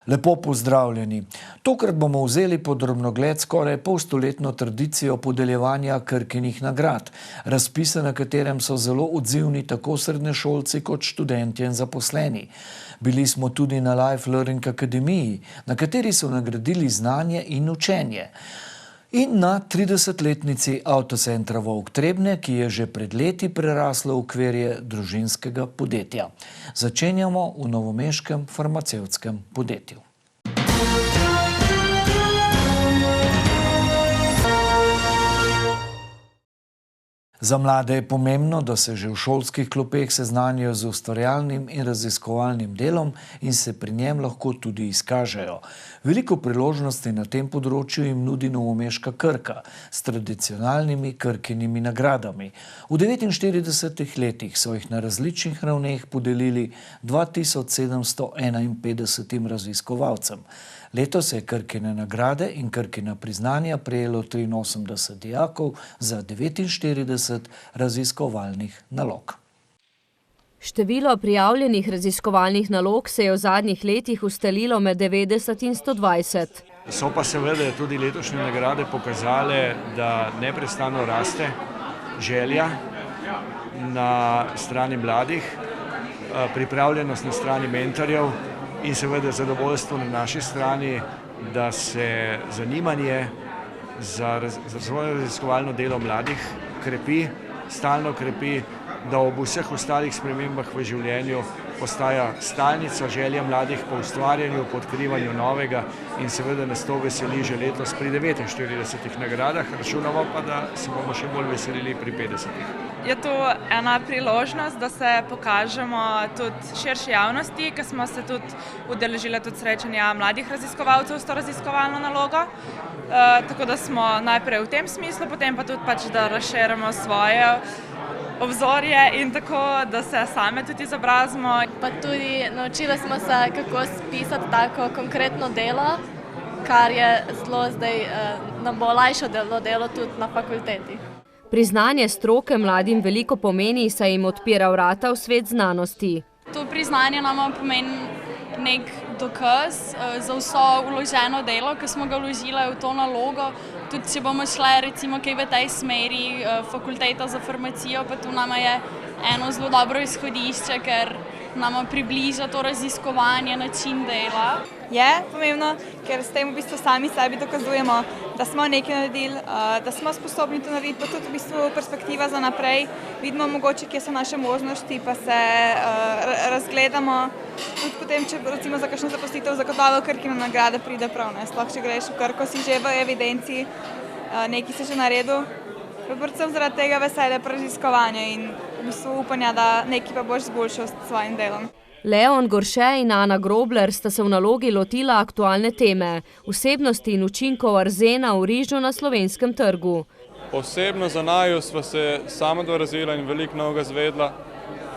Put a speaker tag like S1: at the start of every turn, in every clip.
S1: Lepo pozdravljeni. Tokrat bomo vzeli pod drobnogled skoraj polstoletno tradicijo podeljevanja Krkinih nagrad, razpisa, na katerem so zelo odzivni tako srednješolci kot študentje in zaposleni. Bili smo tudi na Life Learning Akademiji, na kateri so nagradili znanje in učenje. In na 30-letnici Avtocentra Volk Trebnje, ki je že pred leti prerasla v okvirje družinskega podjetja. Začenjamo v novomeškem farmacevtskem podjetju. Za mlade je pomembno, da se že v šolskih klopeh seznanijo z ustvarjalnim in raziskovalnim delom in se pri njem lahko tudi izkažejo. Veliko priložnosti na tem področju jim nudi novomeška Krka s tradicionalnimi Krkinimi nagradami. V 49 letih so jih na različnih ravneh podelili 2751 raziskovalcem. Letos je Krkine nagrade in Krkina priznanja prejelo 83 dijakov za 49 raziskovalnih nalog.
S2: Število prijavljenih raziskovalnih nalog se je v zadnjih letih ustalilo med 90 in 120.
S3: So pa seveda tudi letošnje nagrade pokazale, da neprestano raste želja na strani mladih, pripravljenost na strani mentorjev in seveda zadovoljstvo na naši strani, da se zanimanje za svoje raziskovalno delo mladih krepi, stalno krepi, da ob vseh ostalih spremembah v življenju postaja stalnica želja mladih po ustvarjanju, po odkrivanju novega in seveda nas to veseli že letos pri 49 nagradah, računamo pa, da se bomo še bolj veselili pri 50.
S4: Je to ena priložnost, da se pokažemo tudi širši javnosti, ker smo se tudi udeležili tudi srečanja mladih raziskovalcev s to raziskovalno nalogo. Tako da smo najprej v tem smislu, potem pa tudi da razširimo svoje obzorje in tako, da se same tudi izobrazimo.
S5: Pa tudi naučili smo se, kako spisati tako konkretno delo, kar je zelo zdaj nam bo olajšalo delo tudi na fakulteti.
S2: Priznanje stroke mladim veliko pomeni, saj jim odpira vrata v svet znanosti.
S6: To priznanje nam pomeni nek dokaz za vso vloženo delo, ki smo ga vložili v to nalogo. Tudi če bomo šli recimo kaj v tej smeri, fakulteta za farmacijo, pa tu nama je eno zelo dobro izhodišče, ker nama približa to raziskovanje, način dela.
S4: Je pomembno, ker s tem v bistvu sami sebi dokazujemo, da smo nekaj naredili, da smo sposobni to narediti, pa tudi v bistvu perspektiva za naprej. Vidimo mogoče, kje so naše možnosti, pa se razgledamo. Tudi potem, če recimo za kakšno zaposlitev zagotovo Krkina nagrada pride prav, ne? Sploh če greš v Krko, si že v evidenci, nekaj si že naredil. Predvsem zaradi tega veselja pri raziskovanju in v bistvu upanja, da nekaj pa boš izboljšal s svojim delom.
S2: Leon Gorše in Ana Grobler sta se v nalogi lotila aktualne teme, vsebnosti in učinkov arzena v rižu na slovenskem trgu.
S7: Osebno za naju sva se sama dva razvila in veliko novega zvedla,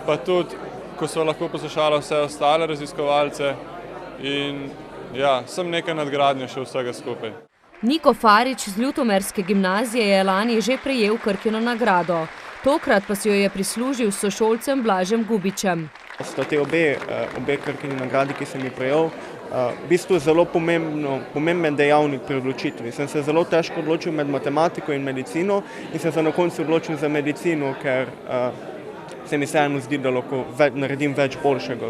S7: pa tudi, ko sva lahko poslušala vse ostale raziskovalce in ja, sem nekaj nadgradnje še vsega skupaj.
S2: Niko Farič z Ljutomerske gimnazije je lani že prejel Krkino nagrado. Tokrat pa si jo je prislužil s sošolcem Blažem Gubičem.
S8: Sta te obe Krkini nagradi, ki sem jih prejel, v bistvu zelo pomemben dejavnik pri odločitvi. Sem se zelo težko odločil med matematiko in medicino in sem se na koncu odločil za medicino, ker se mi vseeno zdi, da lahko naredim več boljšega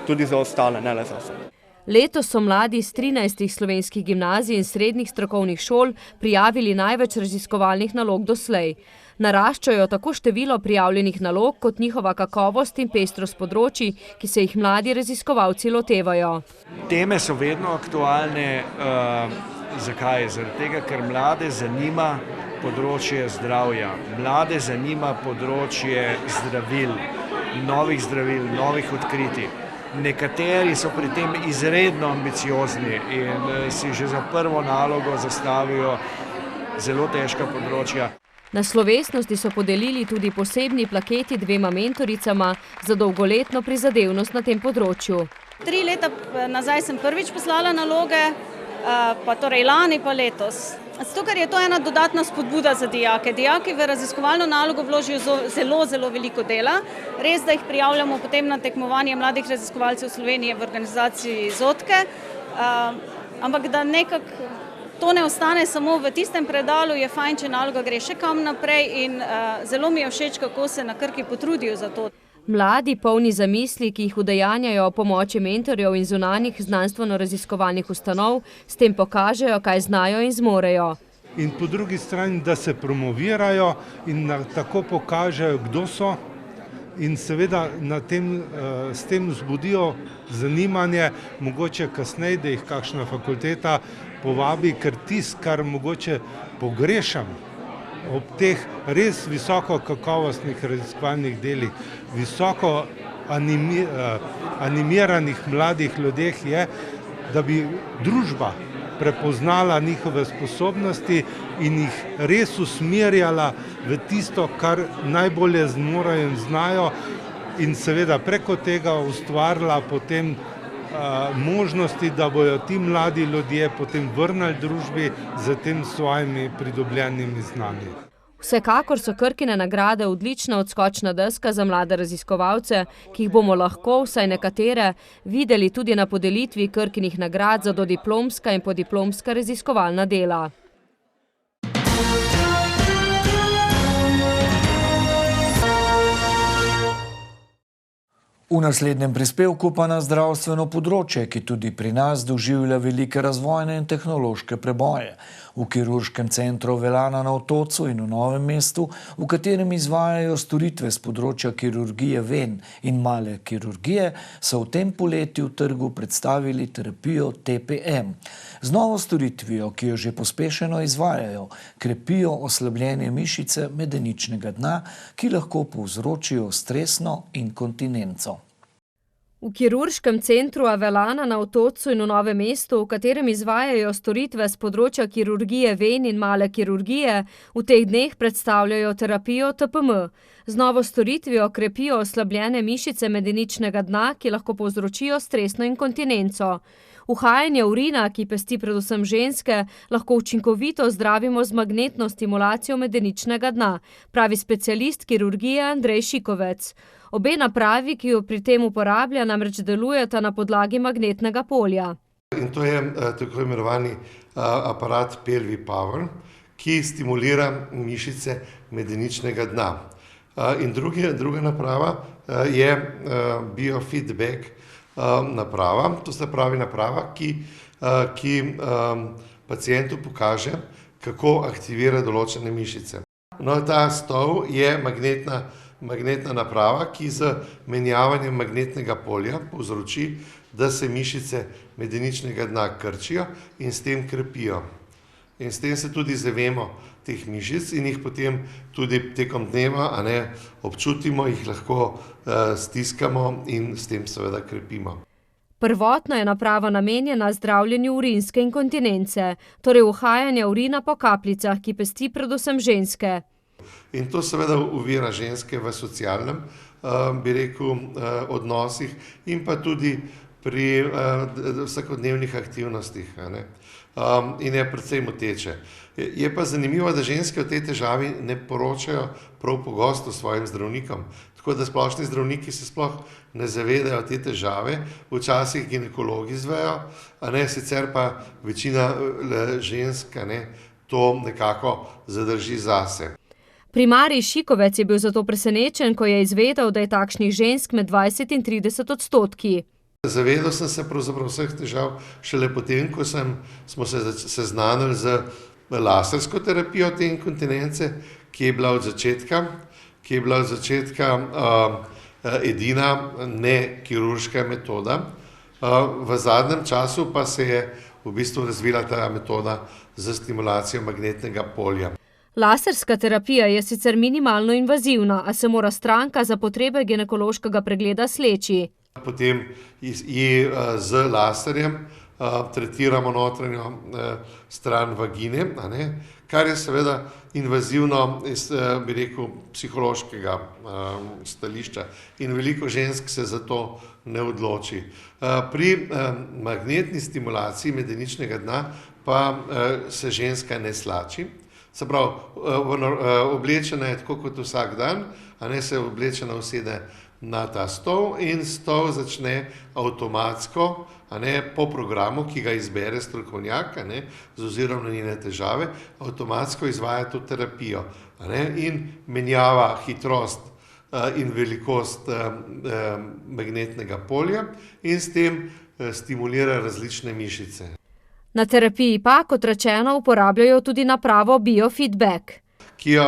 S8: tudi za ostale, ne le za sebe.
S2: Letos so mladi iz 13 slovenskih gimnazij in srednjih strokovnih šol prijavili največ raziskovalnih nalog doslej. Naraščajo tako število prijavljenih nalog kot njihova kakovost in pestrost področij, ki se jih mladi raziskovalci lotevajo.
S3: Teme so vedno aktualne. Zakaj? Zaradi tega, ker mlade zanima področje zdravja, mlade zanima področje zdravil, novih odkritij. Nekateri so pri tem izredno ambiciozni in si že za prvo nalogo zastavijo zelo težka področja.
S2: Na slovesnosti so podelili tudi posebni plaketi dvema mentoricama za dolgoletno prizadevnost na tem področju.
S9: 3 leta nazaj sem prvič poslala naloge, pa torej lani pa letos. Zato, ker je to ena dodatna spodbuda za dijake. Dijaki v raziskovalno nalogo vložijo zelo veliko dela. Res, da jih prijavljamo potem na tekmovanje mladih raziskovalcev Slovenije v organizaciji Zotke, ampak da nekako to ne ostane samo v tistem predalu, je fajn, če naloga gre še kam naprej in zelo mi je všeč, kako se na Krki potrudijo za to.
S2: Mladi, polni zamisli, ki jih udejanjajo o pomoči mentorjev in zunanjih znanstveno-raziskovalnih ustanov, s tem pokažejo, kaj znajo in zmorejo.
S10: In po drugi strani, da se promovirajo in tako pokažejo, kdo so, in seveda s tem vzbudijo zanimanje, mogoče kasneje, da jih kakšna fakulteta povabi, ker tisto, kar mogoče pogrešam ob teh res visoko kakovostnih raziskovalnih delih, visoko animiranih mladih ljudeh je, da bi družba prepoznala njihove sposobnosti in jih res usmerjala v tisto, kar najbolje zmorejo in znajo, in seveda preko tega ustvarila potem možnosti, da bojo ti mladi ljudje potem vrnili družbi z tem svojimi pridobljenimi znanji.
S2: Vsekakor so Krkine nagrade odlična odskočna deska za mlade raziskovalce, ki jih bomo lahko, vsaj nekatere, videli tudi na podelitvi Krkinih nagrad za dodiplomska in podiplomska raziskovalna dela.
S1: V naslednjem prispevku pa na zdravstveno področje, ki tudi pri nas doživlja velike razvojne in tehnološke preboje. V kirurškem centru Velana na Otocu in v Novem mestu, v katerem izvajajo storitve z področja kirurgije ven in male kirurgije, so v tem poletju trgu predstavili terapijo TPM. Z novo storitvijo, ki jo že pospešeno izvajajo, krepijo oslabljenje mišice medeničnega dna, ki lahko povzročijo stresno inkontinenco.
S2: V kirurškem centru Velana na Otocu in v Novem mestu, v katerem izvajajo storitve z področja kirurgije ven in male kirurgije, v teh dneh predstavljajo terapijo TPM. Z novo storitvijo krepijo oslabljene mišice medeničnega dna, ki lahko povzročijo stresno inkontinenco. Uhajanje urina, ki pesti predvsem ženske, lahko učinkovito zdravimo z magnetno stimulacijo medeničnega dna, pravi specialist kirurgije Andrej Šikovec. Obe napravi, ki jo pri tem uporablja, namreč delujeta na podlagi magnetnega polja.
S11: In to je tako imenovani aparat Pelvi Power, ki stimulira mišice medeničnega dna. In druga naprava je biofeedback naprava, to se pravi naprava, ki pacientu pokaže, kako aktivira določene mišice. No, ta stol je magnetna naprava, ki z menjavanjem magnetnega polja povzroči, da se mišice medeničnega dna krčijo in s tem krepijo. In s tem se tudi zavemo teh mišic in jih potem tudi tekom dneva občutimo, jih lahko stiskamo in s tem seveda krepimo.
S2: Prvotno je naprava namenjena zdravljenju urinske inkontinence, torej uhajanja urina po kapljicah, ki pesti predvsem ženske.
S11: In to seveda ovira ženske v socialnem, bi rekel, odnosih in pa tudi pri vsakodnevnih aktivnostih. In je predvsem moteče. Je pa zanimivo, da ženske o tej težavi ne poročajo prav pogosto svojim zdravnikom. Tako da splošni zdravniki se sploh ne zavedajo te težave, včasih ginekologi izvejo, sicer pa večina žensk to nekako zadrži zase.
S2: Primarij Šikovec je bil zato presenečen, ko je izvedel, da je takšnih žensk med 20 in 30 odstotki.
S11: Zavedal sem se pravzaprav vseh težav šele potem, ko smo se seznanili z lasersko terapijo te inkontinence, ki je bila od začetka edina nekirurška metoda. V zadnjem času pa se je v bistvu razvila ta metoda za stimulacijo magnetnega polja.
S2: Laserska terapija je sicer minimalno invazivna, a se mora stranka za potrebe ginekološkega pregleda sleči.
S11: Potem ji z laserjem tretiramo notranjo stran vagine, kar je seveda invazivno iz, bi rekel, psihološkega stališča in veliko žensk se za to ne odloči. Pri magnetni stimulaciji medeničnega dna pa se ženska ne slači. Se pravi, oblečena je tako kot vsak dan, se oblečena usede na ta stol in stol začne avtomatsko, po programu, ki ga izbere strokovnjak, z ozirom na njene težave, avtomatsko izvaja to terapijo, in menjava hitrost in velikost magnetnega polja in s tem stimulira različne mišice.
S2: Na terapiji pa, kot rečeno, uporabljajo tudi napravo biofeedback,
S11: ki jo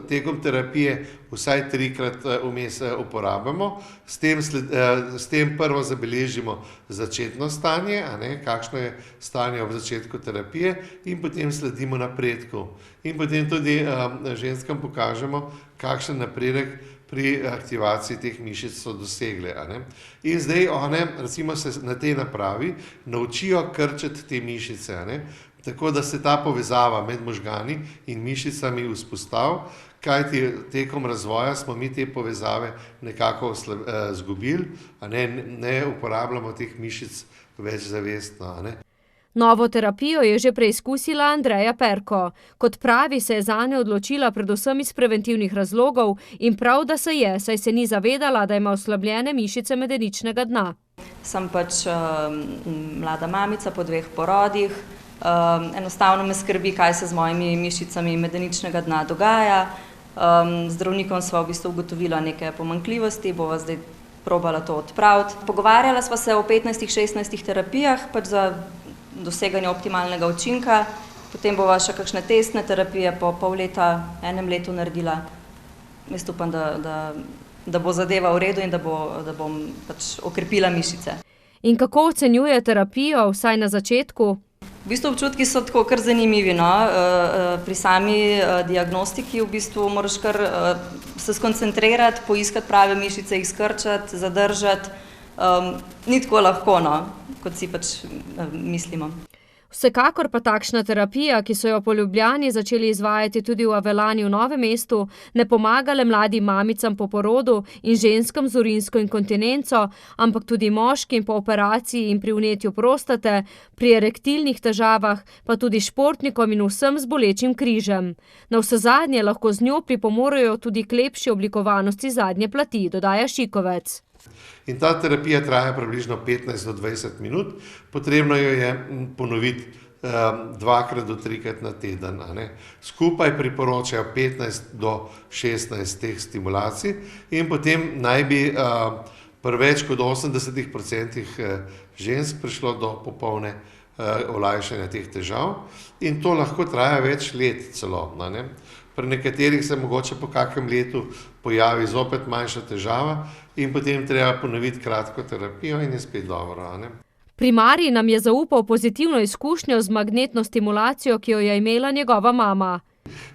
S11: tekom terapije vsaj 3-krat vmes uporabljamo. S tem prvo zabeležimo začetno stanje, kakšno je stanje ob začetku terapije in potem sledimo napredku. In potem tudi ženskam pokažemo, kakšen napredek pri aktivaciji teh mišic so dosegle. In zdaj one, recimo, se na tej napravi naučijo krčiti te mišice, tako da se ta povezava med možgani in mišicami vzpostavi, kajti tekom razvoja smo mi te povezave nekako izgubili, ne uporabljamo teh mišic več zavestno.
S2: Novo terapijo je že preizkusila Andreja Perko. Kot pravi, se je zanjo odločila predvsem iz preventivnih razlogov in prav, da se je, saj se ni zavedala, da ima oslabljene mišice medeničnega dna.
S12: Sem pač mlada mamica po 2 porodih. Enostavno me skrbi, kaj se z mojimi mišicami medeničnega dna dogaja. Zdravnikom sva v bistvu ugotovila neke pomanjkljivosti, bova zdaj probala to odpraviti. Pogovarjala sva se o 15-16 terapijah, pač za doseganje optimalnega učinka. Potem bova še kakšne testne terapije po pol leta, 1 letu naredila. Jaz upam, da bo zadeva v redu in da bom pač okrepila mišice.
S2: In kako ocenjuje terapijo, vsaj na začetku?
S12: V bistvu občutki so tako kar zanimivi. Pri sami diagnostiki v bistvu moraš kar se skoncentrirati, poiskati prave mišice, jih skrčati, zadržati. Ni tako lahko, kot si pač mislimo.
S2: Vsekakor pa takšna terapija, ki so jo po Ljubljani začeli izvajati tudi v Avelani v Novem mestu, ne pomaga le mladim mamicam po porodu in ženskam z urinsko inkontinenco, ampak tudi moškim po operaciji in pri vnetju prostate, pri erektilnih težavah, pa tudi športnikom in vsem z bolečim križem. Navsezadnje lahko z njo pripomorejo tudi k lepši oblikovanosti zadnje plati, dodaja Šikovec.
S11: In ta terapija traja približno 15 do 20 minut, potrebno jo je ponoviti 2-krat do 3-krat na teden. Skupaj priporočajo 15 do 16 teh stimulacij in potem naj bi pri več kot 80% žensk prišlo do popolne olajšanja teh težav in to lahko traja več let celo. Pri nekaterih se mogoče po kakem letu pojavi zopet manjša težava in potem treba ponoviti kratko terapijo in je spet dobro.
S2: Pri Mariji nam je zaupal pozitivno izkušnjo z magnetno stimulacijo, ki jo je imela njegova mama.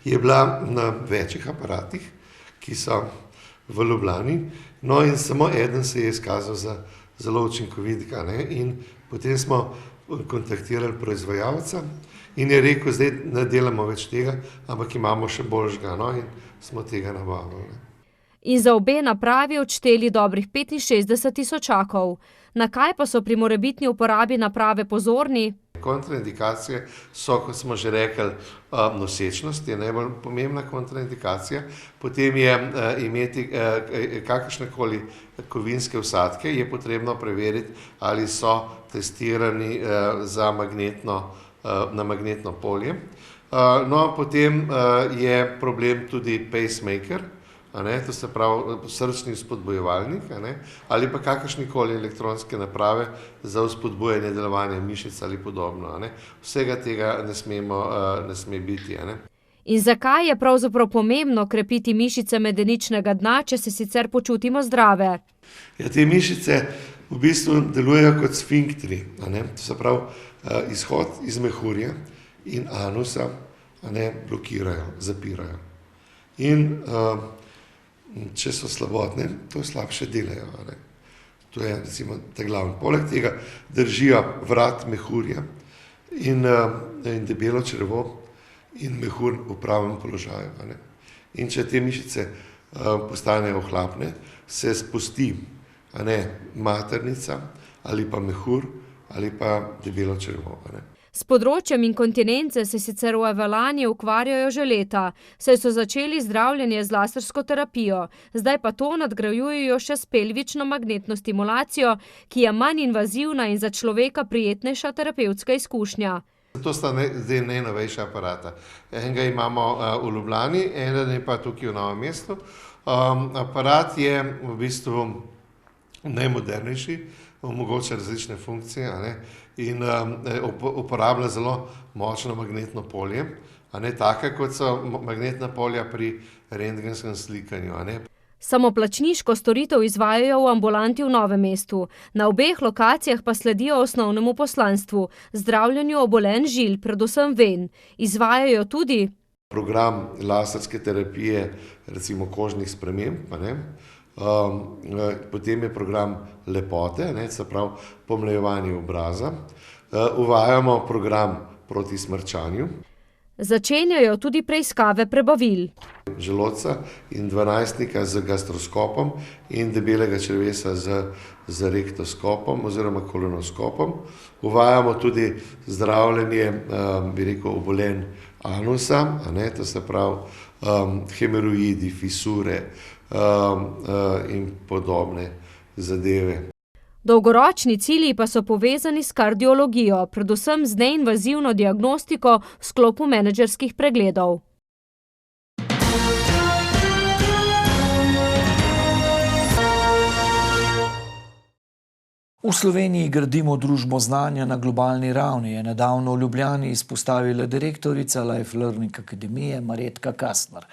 S11: Je bila na večjih aparatih, ki so v Ljubljani, in samo eden se je izkazal za zelo učinkovit. In potem smo kontaktirali proizvajalca in je rekel, zdaj ne delamo več tega, ampak imamo še boljšega, in smo tega nabavili.
S2: In za obe napravi odšteli dobrih 65 tisočakov. Na kaj pa so pri morebitni uporabi naprave pozorni?
S11: Kontraindikacije so, kot smo že rekli, nosečnost je najbolj pomembna kontraindikacija, potem je imeti kakršnekoli kovinske vsadke, je potrebno preveriti, ali so testirani na magnetno polje. Potem je problem tudi pacemaker, to se pravi srčni vzpodbujevalnik, ali pa kakršnikoli elektronske naprave za vzpodbujanje delovanja mišic ali podobno. Vsega tega ne sme biti.
S2: In zakaj je pravzaprav pomembno krepiti mišice medeničnega dna, če se sicer počutimo zdrave?
S11: Te mišice v bistvu delujejo kot sfinktri, to se pravi izhod iz mehurja in anusa blokirajo, zapirajo. In če so slabotne, to slabše delajo. To je recimo ta glavni. Poleg tega držijo vrat mehurja in debelo črevo in mehur v pravem položaju. In če te mišice postanejo ohlapne, se spusti maternica ali pa mehur ali pa debelo črevo.
S2: S področjem inkontinence se sicer v Avelani ukvarjajo že leta, saj so začeli zdravljenje z lasersko terapijo, zdaj pa to nadgrajujejo še s pelvično magnetno stimulacijo, ki je manj invazivna in za človeka prijetnejša terapevtska izkušnja.
S11: To sta zdaj najnovejša aparata. Enega imamo v Ljubljani, eden je pa tukaj v Novem mestu. Aparat je v bistvu najmodernejši, omogoča različne funkcije, in uporablja zelo močno magnetno polje, taka kot so magnetna polja pri rentgenskem slikanju.
S2: Samoplačniško storitev izvajajo v ambulanti v Novem mestu. Na obeh lokacijah pa sledijo osnovnemu poslanstvu, zdravljenju obolenj žil, predvsem ven. Izvajajo tudi
S11: program laserske terapije, recimo kožnih sprememb, potem je program lepote, se pravi pomlajevanje obraza. Uvajamo program proti smrčanju.
S2: Začenjajo tudi preiskave prebavil.
S11: Želodca in dvanajstnika z gastroskopom in debelega črevesa z rektoskopom oziroma kolonoskopom. Uvajamo tudi zdravljenje, obolenj anusa, to se pravi hemoroidi, fisure in podobne zadeve.
S2: Dolgoročni cilji pa so povezani s kardiologijo, predvsem z neinvazivno diagnostiko v sklopu menedžerskih pregledov.
S1: V Sloveniji gradimo družbo znanja na globalni ravni, je nedavno v Ljubljani izpostavila direktorica Life Learning Akademije Marjetka Kastner.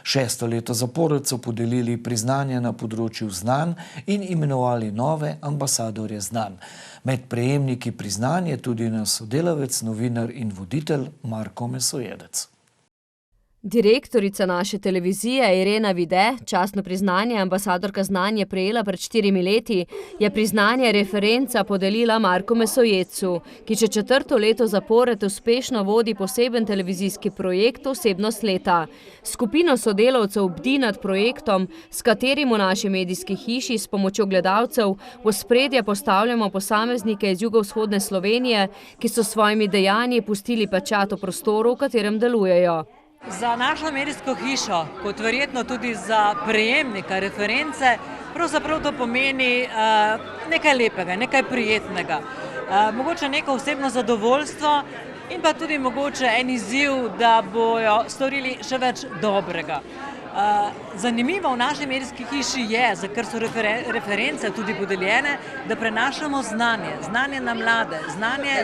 S1: 6. leto zapored so podelili priznanja na področju znanj in imenovali nove ambasadorje znanj. Med prejemniki priznanja je tudi naš sodelavec, novinar in voditelj Marko Mesojedec.
S2: Direktorica naše televizije Irena Vide, častno priznanje ambasadorka znanja prejela pred 4 leti, je priznanje referenca podelila Marku Mesojedcu, ki že 4. leto zapored uspešno vodi poseben televizijski projekt Osebnost leta. Skupino sodelavcev bdi nad projektom, s katerim v naši medijski hiši s pomočjo gledalcev v ospredje postavljamo posameznike iz jugovzhodne Slovenije, ki so s svojimi dejanji pustili pečat v prostoru, v katerem delujejo.
S13: Za našo medijsko hišo, kot verjetno tudi za prejemnika reference, pravzaprav to pomeni nekaj lepega, nekaj prijetnega. Mogoče neko osebno zadovoljstvo in pa tudi mogoče en izziv, da bojo storili še več dobrega. Zanimivo v naši medijski hiši je, za kar so reference tudi podeljene, da prenašamo znanje na mlade, znanje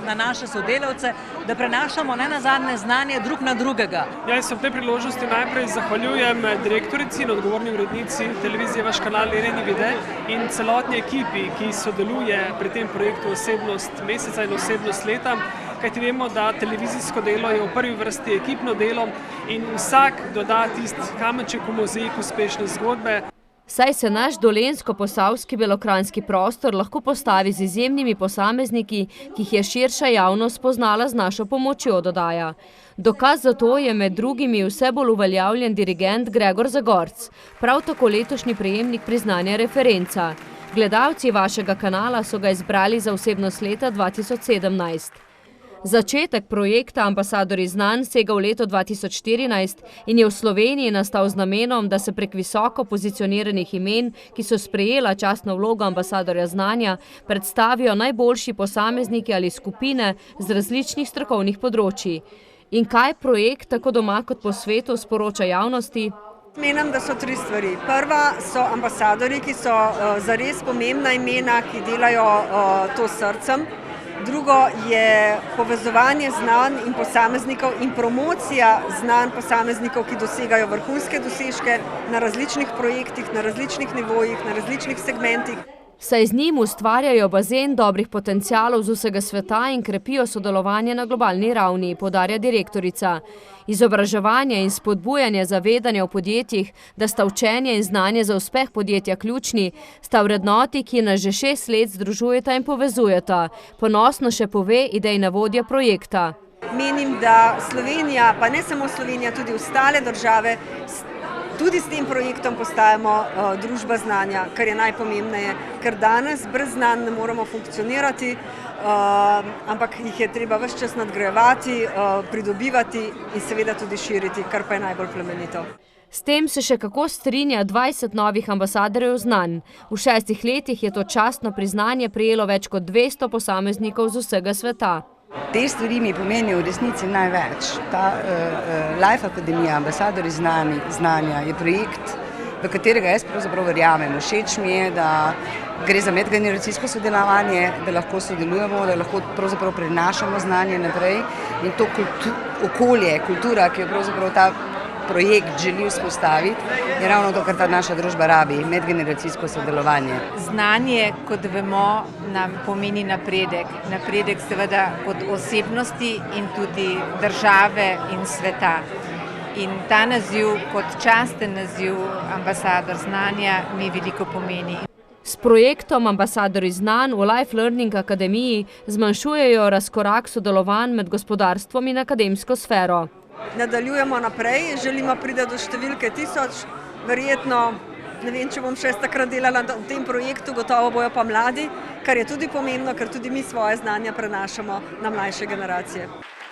S13: na naše sodelavce, da prenašamo ne nazadnje znanje drug na drugega.
S14: Jaz se v tej priložnosti najprej zahvaljujem direktorici in odgovorni urednici televizije Vaš kanal Ireni Vide in celotni ekipi, ki sodeluje pri tem projektu Osebnost meseca in Osebnost leta, kajti vemo, da televizijsko delo je v prvi vrsti ekipno delo in vsak doda tisti kamenček v mozaik uspešne zgodbe.
S2: Saj se naš dolenjsko-posavski belokranjski prostor lahko postavi z izjemnimi posamezniki, ki jih je širša javnost spoznala z našo pomočjo, dodaja. Dokaz za to je med drugimi vse bolj uveljavljen dirigent Gregor Zagorc, prav tako letošnji prejemnik priznanja referenca. Gledalci vašega kanala so ga izbrali za Osebnost leta 2017. Začetek projekta Ambasadorji znanj sega v leto 2014 in je v Sloveniji nastal z namenom, da se prek visoko pozicioniranih imen, ki so sprejela častno vlogo ambasadorja znanja, predstavijo najboljši posamezniki ali skupine z različnih strokovnih področij. In kaj projekt tako doma kot po svetu sporoča javnosti?
S15: Menim, da so 3 stvari. Prva so ambasadorji, ki so zares pomembna imena, ki delajo to srcem. Drugo je povezovanje znanj in posameznikov in promocija znanj posameznikov, ki dosegajo vrhunske dosežke na različnih projektih, na različnih nivojih, na različnih segmentih.
S2: Saj z njim ustvarjajo bazen dobrih potencialov z vsega sveta in krepijo sodelovanje na globalni ravni, poudarja direktorica. Izobraževanje in spodbujanje zavedanja v podjetjih, da sta učenje in znanje za uspeh podjetja ključni, sta vrednoti, ki nas že 6 let združujeta in povezujeta, ponosno še pove idejna vodja projekta.
S15: Menim, da Slovenija, pa ne samo Slovenija, tudi ostale države Tudi s tem projektom postajamo družba znanja, kar je najpomembneje, ker danes brez znanj ne moremo funkcionirati, ampak jih je treba ves čas nadgrajevati, pridobivati in seveda tudi širiti, kar pa je najbolj plemenito.
S2: S tem se še kako strinja 20 novih ambasadorjev znanj. V 6 letih je to častno priznanje prejelo več kot 200 posameznikov z vsega sveta.
S16: Te stvari mi pomenijo v resnici največ. Ta Life Akademija, ambasadorji znanja, je projekt, v katerega jaz pravzaprav verjamem. Všeč mi je, da gre za medgeneracijsko sodelovanje, da lahko sodelujemo, da lahko pravzaprav prenašamo znanje naprej in to okolje, kultura, ki jo pravzaprav ta projekt želi vzpostaviti, je ravno to, kar ta naša družba rabi, medgeneracijsko sodelovanje.
S17: Znanje, kot vemo, nam pomeni napredek. Napredek seveda kot osebnosti in tudi države in sveta. In ta naziv, kot časten naziv ambasador znanja, mi veliko pomeni.
S2: S projektom Ambasadorji znanj v Life Learning Akademiji zmanjšujejo razkorak sodelovanj med gospodarstvom in akademsko sfero.
S15: Nadaljujemo naprej, želimo priti do številke 1000, verjetno, ne vem, če bom 6-krat delala v tem projektu, gotovo bojo pa mladi, kar je tudi pomembno, ker tudi mi svoje znanja prenašamo na mlajše generacije.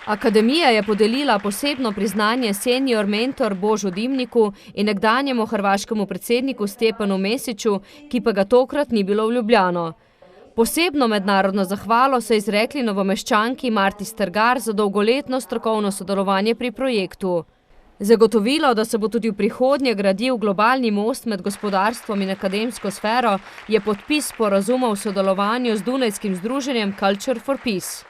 S2: Akademija je podelila posebno priznanje senior mentor Božu Dimniku in nekdanjemu hrvaškemu predsedniku Stjepanu Mesiću, ki pa ga tokrat ni bilo v Ljubljano. Posebno mednarodno zahvalo so izrekli novomeščanki Marti Strgar za dolgoletno strokovno sodelovanje pri projektu. Zagotovilo, da se bo tudi v prihodnje gradil globalni most med gospodarstvom in akademsko sfero, je podpis sporazuma v sodelovanju z dunajskim združenjem Culture for Peace.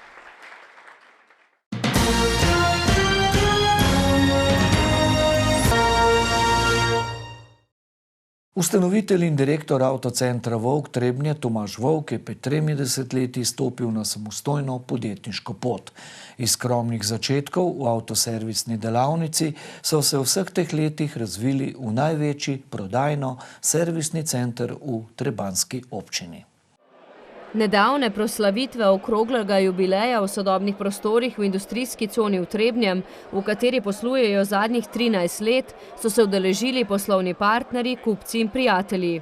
S1: Ustanovitelj in direktor avtocentra Volk Trebnje Tomaž Volk je pred 30 leti stopil na samostojno podjetniško pot. Iz skromnih začetkov v avtoservisni delavnici so se v vseh teh letih razvili v največji prodajno-servisni center v Trebanjski občini.
S2: Nedavne proslavitve okroglega jubileja v sodobnih prostorih v industrijski coni v Trebnjem, v kateri poslujejo zadnjih 13 let, so se udeležili poslovni partnerji, kupci in prijatelji.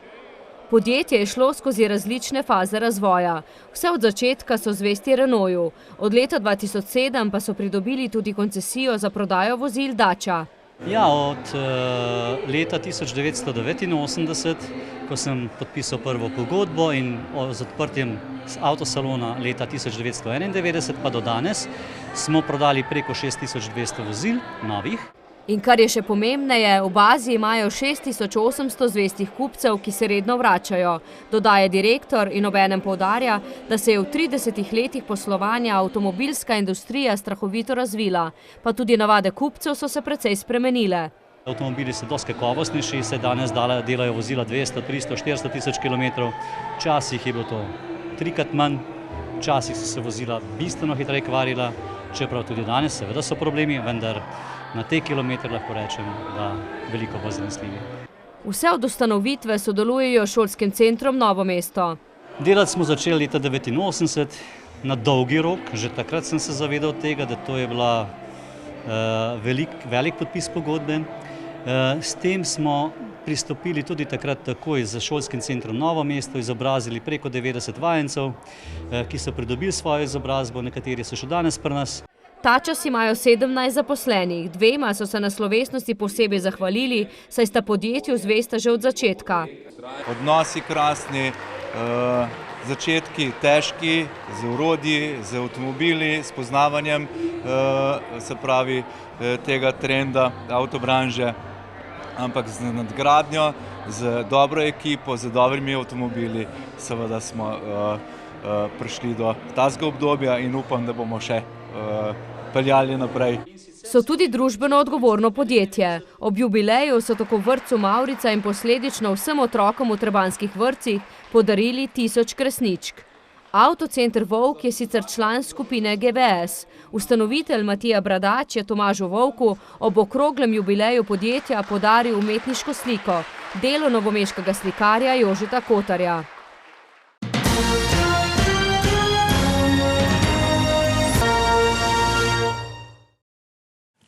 S2: Podjetje je šlo skozi različne faze razvoja. Vse od začetka so zvesti Renaultu. Od leta 2007 pa so pridobili tudi koncesijo za prodajo vozil Dacia.
S18: Ja, od leta 1989, ko sem podpisal prvo pogodbo in z odprtjem avtosalona leta 1991 pa do danes smo prodali preko 6200 vozil novih.
S2: In kar je še pomembneje, v bazi imajo 6800 zvestih kupcev, ki se redno vračajo. Dodaja direktor in obenem poudarja, da se je v 30 letih poslovanja avtomobilska industrija strahovito razvila, pa tudi navade kupcev so se precej spremenile.
S18: Avtomobili so dosti kakovostnejši, se danes delajo vozila 200, 300, 400 tisoč kilometrov. Včasih je bilo to 3-krat manj, včasih so se vozila bistveno hitreje kvarila, čeprav tudi danes seveda so problemi, vendar na te kilometre lahko rečem, da veliko bolj zanesljivi.
S2: Vse od ustanovitve sodelujejo s šolskim centrom Novo mesto.
S18: Delati smo začeli leta 1989 na dolgi rok, že takrat sem se zavedal tega, da to je bila velik podpis pogodbe. S tem smo pristopili tudi takrat takoj z šolskim centrom Novo mesto, izobrazili preko 90 vajencev, ki so pridobili svojo izobrazbo, nekateri so še danes pri nas.
S2: Ta čas imajo 17 zaposlenih, 2 so se na slovesnosti posebej zahvalili, saj sta podjetju zvesta že od začetka.
S19: Odnosi krasni, začetki težki, z orodji, z avtomobili, s poznavanjem se pravi tega trenda avtobranže, ampak z nadgradnjo, z dobro ekipo, z dobrimi avtomobili, seveda smo prišli do tazga obdobja in upam, da bomo še peljali naprej.
S2: So tudi družbeno odgovorno podjetje. Ob jubileju so tako vrtcu Mavrica in posledično vsem otrokom v trebanjskih vrtcih podarili 1000 kresničk. Avtocenter Volk je sicer član skupine GBS. Ustanovitelj Matija Bradač je Tomažu Volku ob okroglem jubileju podjetja podaril umetniško sliko, delo novomeškega slikarja Jožeta Kotarja.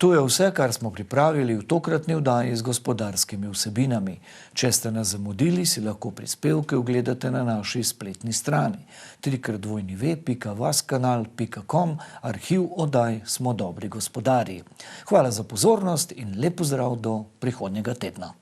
S1: To je vse, kar smo pripravili v tokratni vdaji z gospodarskimi vsebinami. Če ste nas zamudili, si lahko prispevke ogledate na naši spletni strani www.vaskanal.com, arhiv oddaj Smo dobri gospodarji. Hvala za pozornost in lep pozdrav do prihodnjega tedna.